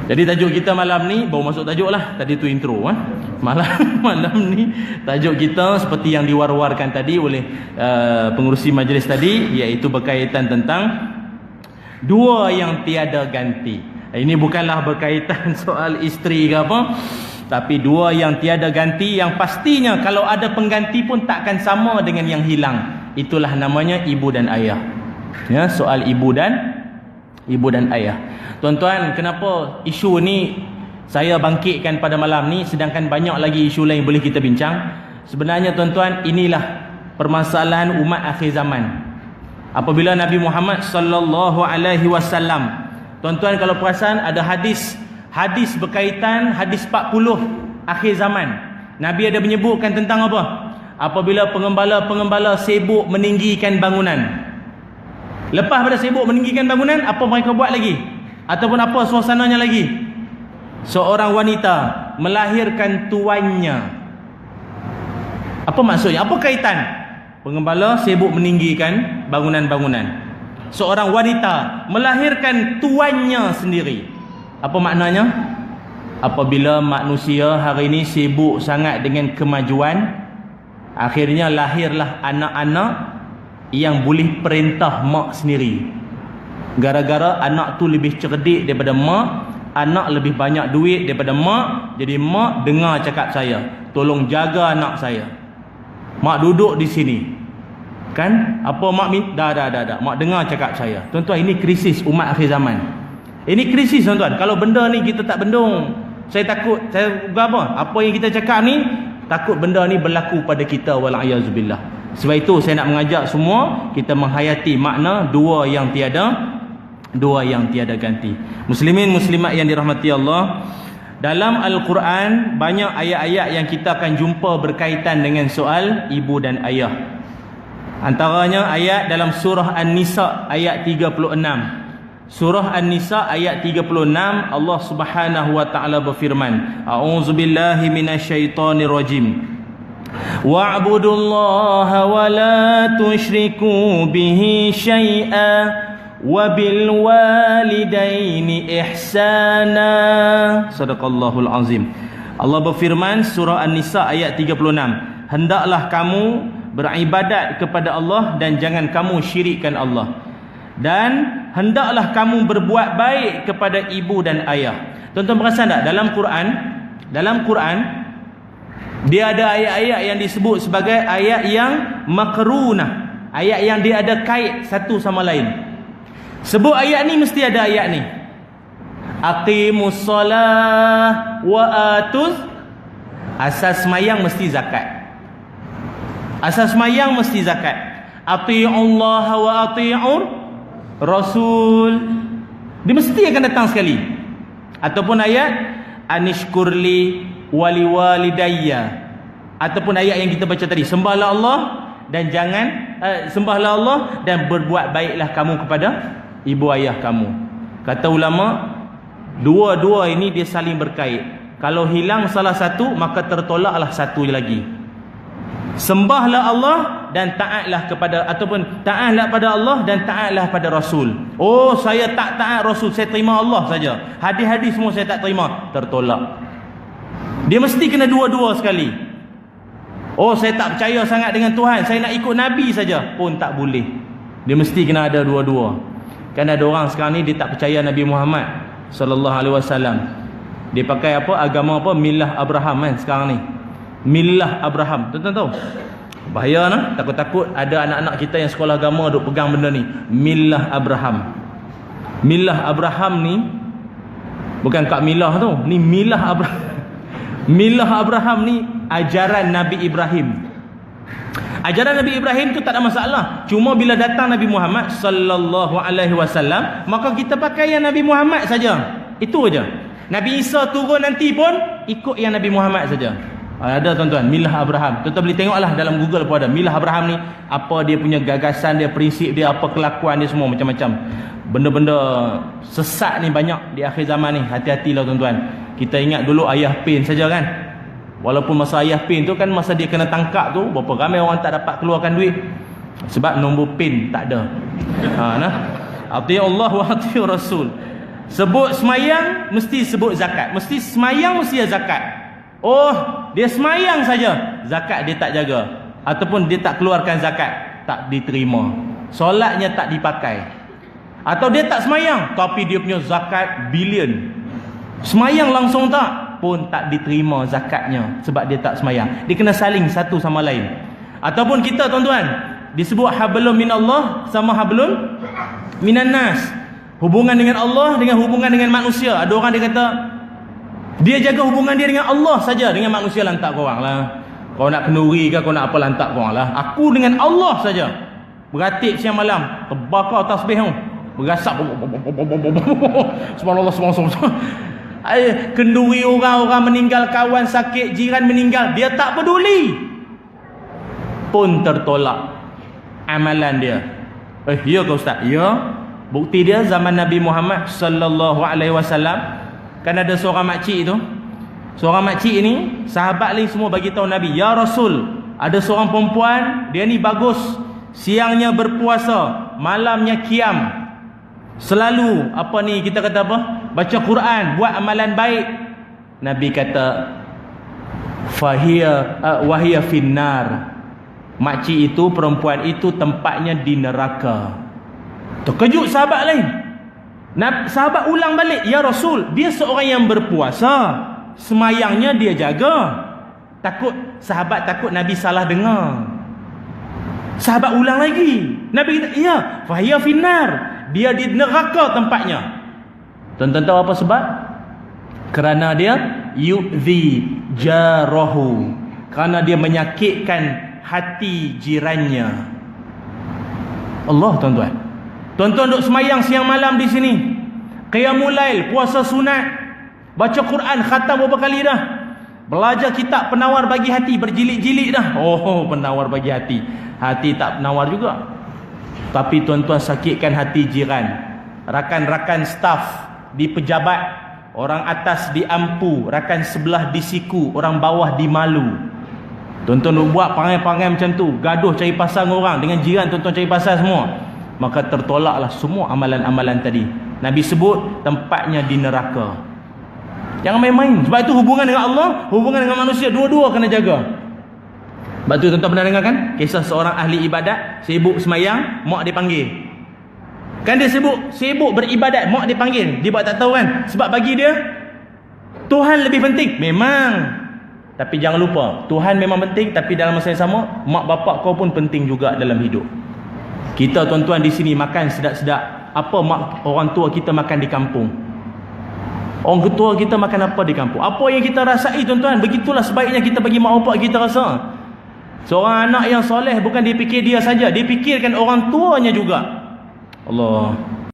Jadi tajuk kita malam ni, baru masuk tajuk lah, tadi tu intro malam ni tajuk kita seperti yang diwar-warkan tadi oleh pengurusi majlis tadi, iaitu berkaitan tentang dua yang tiada ganti. Ini bukanlah berkaitan soal isteri ke apa, tapi dua yang tiada ganti, yang pastinya kalau ada pengganti pun takkan sama dengan yang hilang. Itulah namanya ibu dan ayah. Ya, soal ibu dan ayah. Tuan-tuan, kenapa isu ni saya bangkitkan pada malam ni sedangkan banyak lagi isu lain boleh kita bincang? Sebenarnya tuan-tuan, inilah permasalahan umat akhir zaman. Apabila Nabi Muhammad sallallahu alaihi wasallam, tuan-tuan kalau perasan ada hadis berkaitan hadis 40 akhir zaman. Nabi ada menyebutkan tentang apa? Apabila pengembala-pengembala sibuk meninggikan bangunan. Lepas pada sibuk meninggikan bangunan, apa mereka buat lagi? Ataupun apa suasananya lagi? Seorang wanita melahirkan tuannya. Apa maksudnya? Apa kaitan? Pengembala sibuk meninggikan bangunan-bangunan. Seorang wanita melahirkan tuannya sendiri. Apa maknanya? Apabila manusia hari ini sibuk sangat dengan kemajuan, akhirnya lahirlah anak-anak yang boleh perintah mak sendiri. Gara-gara anak tu lebih cerdik daripada mak, anak lebih banyak duit daripada mak, jadi mak dengar cakap saya, tolong jaga anak saya. Mak duduk di sini. Kan? Apa mak minta? Dah. Mak dengar cakap saya. Tuan-tuan, ini krisis umat akhir zaman. Ini krisis tuan-tuan. Kalau benda ni kita tak bendung, saya takut, apa yang kita cakap ni, takut benda ni berlaku pada kita, wal'ayazubillah. Sebab itu saya nak mengajak semua kita menghayati makna dua yang tiada ganti. Muslimin muslimat yang dirahmati Allah, dalam Al-Quran banyak ayat-ayat yang kita akan jumpa berkaitan dengan soal ibu dan ayah. Antaranya ayat dalam surah An-Nisa ayat 36. Surah An-Nisa ayat 36, Allah Subhanahu wa taala berfirman, a'udzubillahi minasyaitonirrajim. Wa'budullaha wa la tusyriku bihi syai'a wa bil walidaini ihsana. Sadaqallahul azim. Allah berfirman, surah An-Nisa ayat 36, hendaklah kamu beribadat kepada Allah dan jangan kamu syirikkan Allah, dan hendaklah kamu berbuat baik kepada ibu dan ayah. Tuan-tuan perasan tak, dalam Quran dia ada ayat-ayat yang disebut sebagai ayat yang makrunah, ayat yang dia ada kait satu sama lain. Sebut ayat ni mesti ada ayat ni. Aqimus solah wa atuz. Asas semayang mesti zakat. Ati'ullaha wa ati'ur Rasul. Dia mesti akan datang sekali. Ataupun ayat anishkurli wali walidayya. Ataupun ayat yang kita baca tadi, sembahlah Allah dan sembahlah Allah dan berbuat baiklah kamu kepada ibu ayah kamu. Kata ulama, dua-dua ini dia saling berkait. Kalau hilang salah satu, maka tertolaklah satu lagi. Sembahlah Allah dan taatlah kepada, ataupun taatlah pada Allah dan taatlah pada Rasul. Oh, saya tak taat Rasul, saya terima Allah saja. Hadis-hadis semua saya tak terima, tertolak. Dia mesti kena dua-dua sekali. Oh, saya tak percaya sangat dengan Tuhan, saya nak ikut Nabi saja, pun tak boleh. Dia mesti kena ada dua-dua. Kan ada orang sekarang ni dia tak percaya Nabi Muhammad sallallahu alaihi wasallam. Dia pakai apa? Agama apa? Milah Abraham kan sekarang ni. Milah Abraham. Tuan-tuan tahu? Bahaya nah, takut-takut ada anak-anak kita yang sekolah agama duk pegang benda ni. Milah Abraham. Milah Abraham ni bukan Kak Milah tu. Ni Milah Abraham. Milah Abraham ni ajaran Nabi Ibrahim. Ajaran Nabi Ibrahim tu tak ada masalah. Cuma bila datang Nabi Muhammad sallallahu alaihi wasallam, maka kita pakai yang Nabi Muhammad saja. Itu aja. Nabi Isa turun nanti pun ikut yang Nabi Muhammad saja. Ada tuan-tuan, Milah Abraham. Tuan-tuan boleh tengoklah dalam Google pun ada. Milah Abraham ni, apa dia punya gagasan dia, prinsip dia, apa kelakuan dia, semua macam-macam. Benda-benda sesat ni banyak di akhir zaman ni. Hati-hatilah tuan-tuan. Kita ingat dulu ayah Pin saja kan. Walaupun masa ayah Pin tu kan, masa dia kena tangkap tu, berapa ramai orang tak dapat keluarkan duit. Sebab nombor Pin tak ada. Ati'u Allah wa ati'u Rasul. Sebut semayang, mesti sebut zakat. Mesti semayang, mesti zakat. Oh, dia semayang saja, zakat dia tak jaga, ataupun dia tak keluarkan zakat, tak diterima. Solatnya tak dipakai. Atau dia tak semayang, tapi dia punya zakat bilion. Semayang langsung tak, pun tak diterima zakatnya, sebab dia tak semayang. Dia kena saling satu sama lain. Ataupun kita tuan-tuan, disebut hablum minallah sama hablum minan nas. Hubungan dengan Allah dengan hubungan dengan manusia. Ada orang dia kata dia jaga hubungan dia dengan Allah saja, dengan manusia lantak korang lah. Kau nak kenduri ke, kau nak apa, lantak korang lah. Aku dengan Allah saja. Beratik siang malam, terbakar tasbih tu, berasak. Subhanallah, subhanallah. Kenduri orang meninggal, kawan sakit, jiran meninggal, dia tak peduli. Pun tertolak amalan dia. Ya ke ustaz? Ya. Bukti dia zaman Nabi Muhammad sallallahu alaihi wasallam, kan ada seorang makcik tu. Seorang makcik ni, sahabat lain semua bagi tahu Nabi, "Ya Rasul, ada seorang perempuan, dia ni bagus, siangnya berpuasa, malamnya qiyam. Selalu apa ni kita kata apa? Baca Quran, buat amalan baik." Nabi kata, "Wahiya finnar." Makcik itu, perempuan itu tempatnya di neraka. Terkejut sahabat lain. Sahabat ulang balik, "Ya Rasul, dia seorang yang berpuasa, semayangnya dia jaga." Sahabat takut Nabi salah dengar. Sahabat ulang lagi. Nabi kata, "Ya, fahiya finnar." Dia di neraka tempatnya. Tuan-tuan tahu apa sebab? Kerana dia yu'zi jarahu. Kerana dia menyakitkan hati jirannya. Allah, tuan-tuan. Tuan-tuan duk semayang siang malam di sini. Qiyamul lail, puasa sunat, baca Quran, khatam berapa kali dah. Belajar kitab penawar bagi hati, berjilid-jilid dah. Oh, penawar bagi hati. Hati tak penawar juga. Tapi tuan-tuan sakitkan hati jiran. Rakan-rakan staf di pejabat, orang atas diampu, rakan sebelah disiku, orang bawah dimalu. Tuan-tuan buat perangai-perangai macam tu, gaduh cari pasal dengan orang, dengan jiran tuan-tuan cari pasal semua, maka tertolaklah semua amalan-amalan tadi. Nabi sebut tempatnya di neraka. Jangan main-main. Sebab itu hubungan dengan Allah, hubungan dengan manusia, dua-dua kena jaga. Sebab tu tuan-tuan pernah dengar kan kisah seorang ahli ibadat, sibuk semayang, mak dia panggil. Kan dia sibuk beribadat, mak dia panggil. Dia buat tak tahu kan, sebab bagi dia Tuhan lebih penting. Memang, tapi jangan lupa, Tuhan memang penting, tapi dalam masa yang sama, mak bapak kau pun penting juga dalam hidup. Kita tuan-tuan di sini makan sedap-sedap. Apa mak orang tua kita makan di kampung? Orang tua kita makan apa di kampung? Apa yang kita rasai tuan-tuan? Begitulah sebaiknya kita bagi mak bapak kita rasa. Seorang anak yang soleh bukan dia fikir dia saja, dia fikirkan orang tuanya juga. Allah.